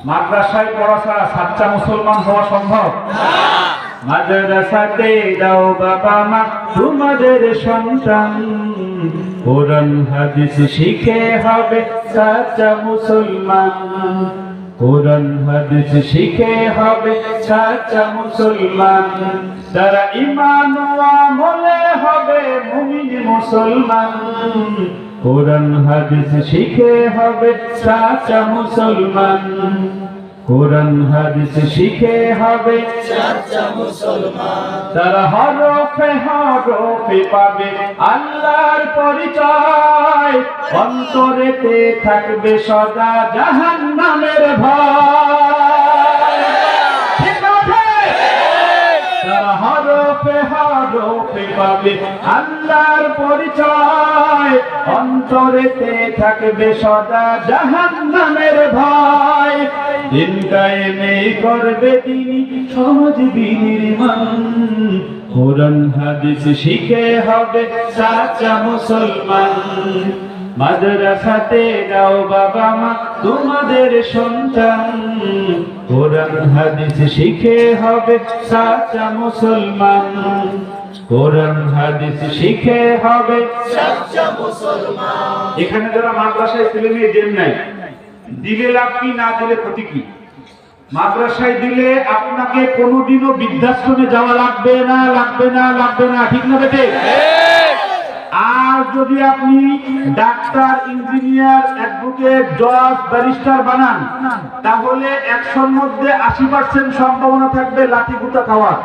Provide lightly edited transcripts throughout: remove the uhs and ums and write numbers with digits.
মাদ্রাসায় পড়া ছাড়া সাচ্চা মুসলমান হওয়া সম্ভব না। মাদ্রাসাতে দাও বাবা মা তোমাদের সন্তান, কোরআন হাদিস শিখে হবে সাচ্চা মুসলমান। কোরআন হাদিস শিখে হবে সাচ্চা মুসলমান, তারা ঈমান ও আমলে হবে মুমিন মুসলমান। কোরআন হাদিস শিখে হবে সাচ্চা মুসলমান। কোরআন হাদিস শিখে হবে সাচ্চা মুসলমান, তারা হরফে হরফে পাবে আল্লাহর পরিচয়, অন্তরেতে থাকবে সদা জাহান্নামের ভয়। তারা হরফে হরফে পাবে আল্লাহর পরিচয়, অন্তরেতে থাকবে সদা জাহান্নামের ভয়। দিন কায়েমে করবে তিনি সহজ বিনির্মাণ, কোরআন হাদিস শিখে হবে সাচ্চা মুসলমান। মাদ্রাসাতে দাও বাবা মা তোমাদের সন্তান, কোরআন হাদিস শিখে হবে সাচ্চা মুসলমান। কোরআন হাদিস শিখে হবে সাচ্চা মুসলমান। এখানে যারা মাদ্রাসায় ছেলে মেয়ে দেন নাই, দিলে লাভ কি না দিলে ক্ষতি কি? মাদ্রাসায় দিলে আপনাকে কোনোদিনও বৃদ্ধাশ্রমে যাওয়া লাগবে না, লাগবে না, লাগবে না, ঠিক না বেটে? আর যদি আপনি ডাক্তার, ইঞ্জিনিয়ার, অ্যাডভোকেট, জজ, ব্যারিস্টার বানান, তাহলে 100-র মধ্যে 80% সম্ভাবনা থাকবে লাঠি গুতা খাওয়ার,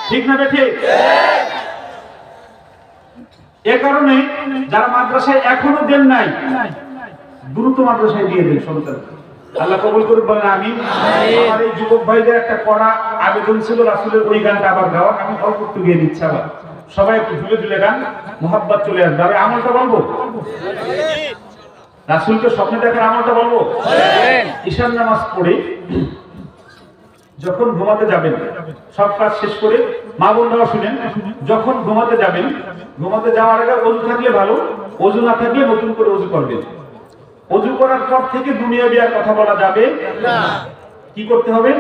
ঠিক না বেটে? এ কারণে যারা মাদ্রাসায় এখনো দেন নাই, দ্রুত মাদ্রাসায় দিয়ে দেন সন্তান। আল্লাহ কবুল করুক, বলেন আমিন। আমার এই যুবক ভাইদের একটা কড়া আবেদন ছিল রাসূলের ওই গানটা আবার গাওয়া, আমি অল্প একটু গিয়ে দিচ্ছি। আবার সবাই একটু ঝুলে ঝুলে গান, মোহাব্বত চলে আসবে। আমি আমলটা বলবো, রাসূলকে স্বপ্নে দেখার আমলটা বলবো। ঈশান নামাজ পড়ে যখন ঘুমাতে যাবেন, সব কাজ শেষ করে, মা বোনরাও শুনেন, যখন ঘুমাতে যাবেন, ঘুমাতে যাওয়ার আগে ওযু থাকলে ভালো, ওযু না থাকলে নতুন করে ওযু করবেন। ওযু করার পর থেকে দুনিয়াবি আর কথা বলা যাবে না। কি করতে হবে?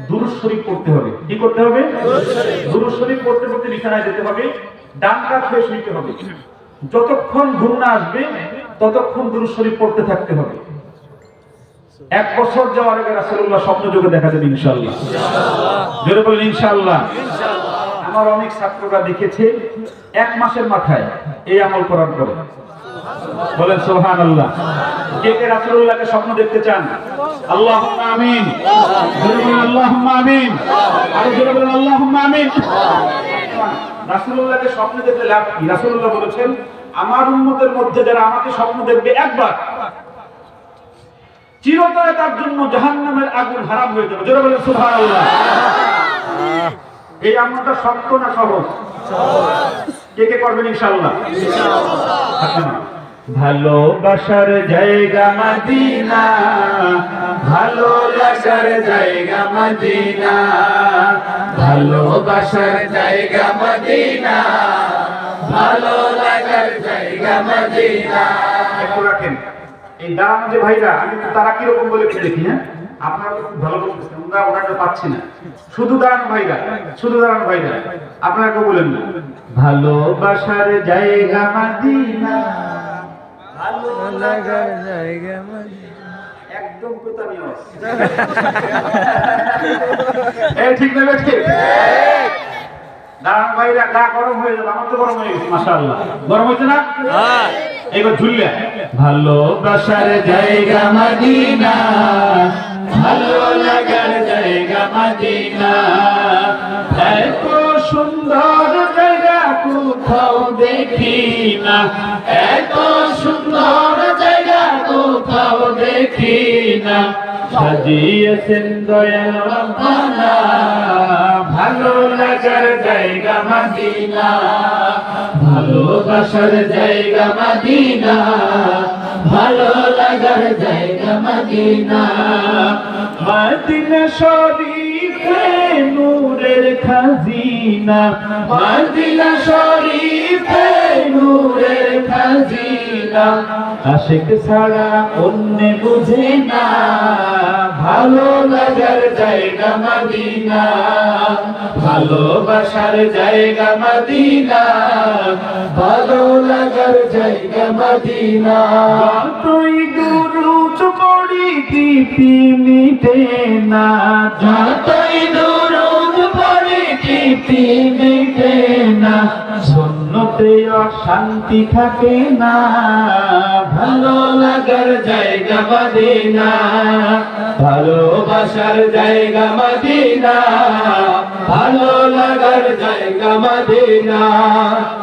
দুরূদ শরীফ পড়তে হবে। কি করতে হবে? দুরূদ শরীফ পড়তে পড়তে বিছানায় যেতে হবে, ডান কাত হয়ে শুইতে হবে। যতক্ষণ ঘুম না আসবে ততক্ষণ দুরূদ শরীফ পড়তে থাকতে হবে। 1 বছর যাওয়ার আগে রাসূলুল্লাহ স্বপ্ন যোগে দেখা যাবে ইনশাআল্লাহ। জোরে বলেন ইনশাআল্লাহ। আমার অনেক ছাত্ররা দেখেছে 1 মাসের মাথায় এই আমল করার পরে। বলেন সুবহানাল্লাহ। কে কে রাসূলুল্লাহকে স্বপ্ন দেখতে চান? আল্লাহুম্মা আমিন। জোরে বলেন আল্লাহুম্মা আমিন। আর জোরে বলেন আল্লাহুম্মা আমিন। রাসূলুল্লাহকে স্বপ্ন দেখলে লাভ কি? রাসূলুল্লাহ বলেছেন, আমার উম্মতের মধ্যে যারা আমাকে স্বপ্ন দেখবে একবার, চিরতরে তার জন্য জাহান্নামের আগুন হারাম হয়ে যাবে। জোরে বলেন সুবহানাল্লাহ। এই আমলটা শক্ত না সহজ? কে কে করবেন ইনশাআল্লাহ? ইনশাআল্লাহ। ভালোবাসার জায়গা মদিনা, ভালো লাগার জায়গা মদিনা, ভালোবাসার জায়গা মদিনা, ভালো লাগার জায়গা মদিনা। একটু রাখেন এই দাঁড়ানো যে ভাইরা, আমি তো তারা কিরকম বলে দেখি, হ্যাঁ আপনারা খুব ভালো বলতেছেন, ওনাটা পাচ্ছি না। শুধু দাঁড়ানো ভাইরা, শুধু দাঁড়ানো ভাইরা, আপনারা কেউ বলেন না। ভালোবাসার জায়গা মদিনা, ভালো লাগার জায়গা মদিনা। একদম কোতামি আওয়াজ। এই ঠিক না বেঠিক? দাঁড়ানো ভাইরা গা গরম হয়ে যাবে, আমার তো গরম হয়ে গেছে মাশাআল্লাহ। গরম হয়েছে না? হ্যাঁ। এবার ঝুললে ভালোবাসার জায়গা মদিনা, ভালো লাগার জায়গা মদিনা, এত সুন্দর জায়গা কোথাও দেখি না, এত সুন্দর জায়গা কোথাও দেখি না, সাজিয়েছেন দয়াল রব্বানা, ভালো লাগার জায়গা মদিনা, ভালোবাসার জায়গা মদিনা, ভালো লাগার জায়গা মদিনা। মদিনা শরীফে নূরের খাজিনা, মদিনা শরীফে নূরের খাজিনা, আশিক ছাড়া অন্য বুঝে না, ভালো লাগার জায়গা মদিনা, ভালোবাসার জায়গা মদিনা, ভালো লাগার জায়গা মদিনা। যতই দুরূদ পড়ি তৃপ্তি মিটে না, যতই দুরূদ পড়ি তৃপ্তি মিটে না, শূন্যতে অশান্তি থাকে না। ভালো লাগার জায়গা মদিনা, ভালোবাসার জায়গা মদিনা, ভালো লাগার জায়গা মদিনা।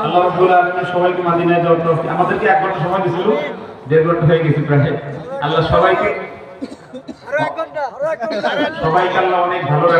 আল্লাহ রাব্বুল আলামিন সবাইকে মদিনায় যাওয়ার তৌফিক। আমাদেরকে 1 ঘন্টা সময় দিয়েছিল, 1.5 ঘন্টা হয়ে গেছে প্রায়। আল্লাহ সবাইকে আল্লাহ অনেক ভালো রাখে।